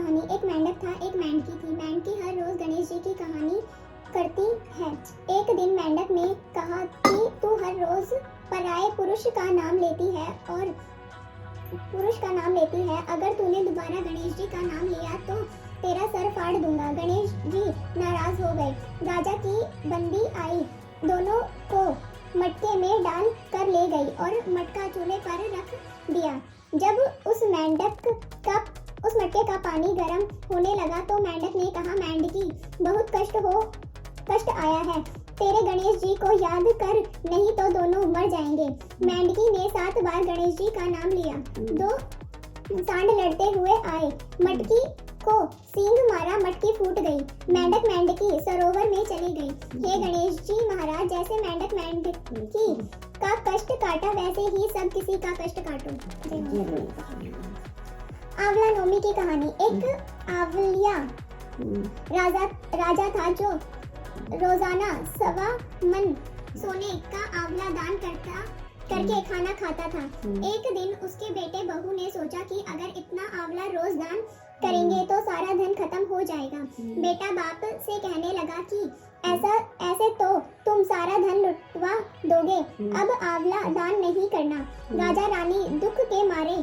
कहानी। एक मेंढक था, एक मेंढकी थी। मेंढकी हर रोज गणेश जी की कहानी करती है। एक दिन मेंढक ने कहा कि तू हर रोज पराये पुरुष का नाम लेती है अगर तूने दोबारा गणेश जी का नाम लिया तो तेरा सर फाड़ दूंगा। गणेश जी नाराज हो गए। राजा की बंदी आई, दोनों को मटके में डाल कर ले गई और मटका चूल्हे पर रख दिया। जब उस मटके का पानी गर्म होने लगा तो मेंढक ने कहा, मेंढकी, बहुत कष्ट आया है। तेरे गणेश जी को याद कर, नहीं तो दोनों मर जाएंगे। मेंढकी ने 7 बार गणेश जी का नाम लिया। 2 सांड लड़ते हुए आए, मटकी को सींग मारा, मटकी फूट गई। मेंढकी सरोवर में चली गई। हे गणेश जी महाराज, जैसे मेंढकी का कष्ट काटा वैसे ही सब किसी का कष्ट काटो। आंवला नोमी की कहानी। एक आंवलिया राजा था जो रोजाना 1.25 मन सोने का आंवला दान करके खाना खाता था। एक दिन उसके बेटे बहू ने सोचा कि अगर इतना आंवला रोज दान करेंगे तो सारा धन खत्म हो जाएगा। बेटा बाप से कहने लगा कि ऐसे तो तुम सारा धन लुटवा दोगे, अब आंवला दान नहीं करना। राजा रानी दुख के मारे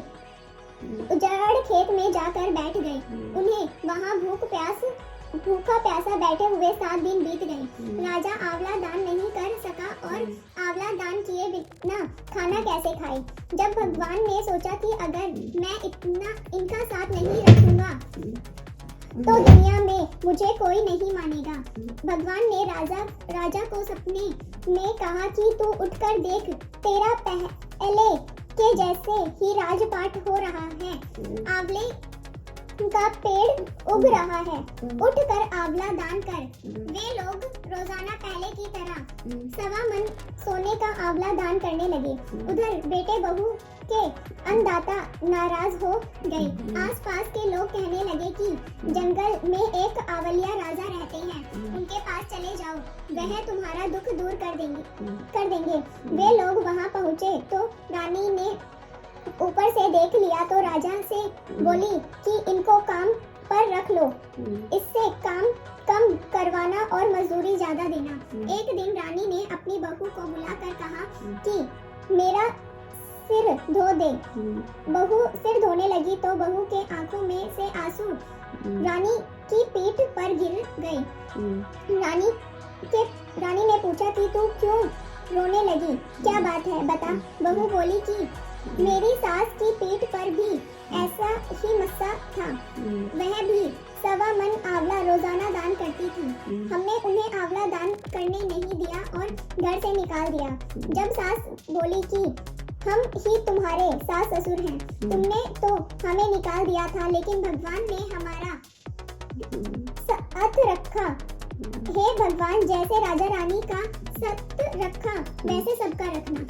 उजाड़ खेत में जाकर बैठ गए। उन्हें वहां भूखा प्यासा बैठे हुए 7 दिन बीत गए। राजा आंवला दान नहीं कर सका और आंवला दान किए बिना खाना कैसे खाए। जब भगवान ने सोचा कि अगर मैं इनका साथ नहीं रखूंगा तो दुनिया में मुझे कोई नहीं मानेगा। भगवान ने राजा को सपने में कहा कि तू उठकर देख, तेरा पहले के जैसे ही राजपाट हो रहा है। आंवले का पेड़ उग रहा है, उठकर आंवला दान कर। वे लोग रोजाना पहले की तरह 1.25 मन सोने का आंवला दान करने लगे। उधर बेटे बहू के अन्नदाता नाराज हो गए। आसपास के लोग कहने लगे कि जंगल में एक आंवलिया राजा रहते हैं, उनके पास चले जाओ, वह तुम्हारा दुख दूर कर देंगे। वे लोग वहां पहुंचे तो रानी ने ऊपर से देख लिया तो राजा से बोली कि इनको काम पर रख लो, इससे काम कम करवाना और मजदूरी ज्यादा देना। एक दिन रानी ने अपनी बहू को बुलाकर कहा कि मेरा सिर धो दे। बहू सिर धोने लगी तो बहू के आंखों में से आंसू रानी की पीठ पर गिर गए। रानी ने पूछा कि तू क्यों रोने लगी, क्या बात है, बता। बहू बोली कि मेरी सास की पीठ पर भी ऐसा ही मस्सा था, वह भी 1.25 मन आंवला रोजाना दान करती थी। हमने उन्हें आंवला दान करने नहीं दिया और घर से निकाल दिया। जब सास बोली कि हम ही तुम्हारे सास ससुर हैं, तुमने तो हमें निकाल दिया था, लेकिन भगवान ने हमारा साथ रखा। हे भगवान, जैसे राजा रानी का साथ रखा वैसे सबका रखना।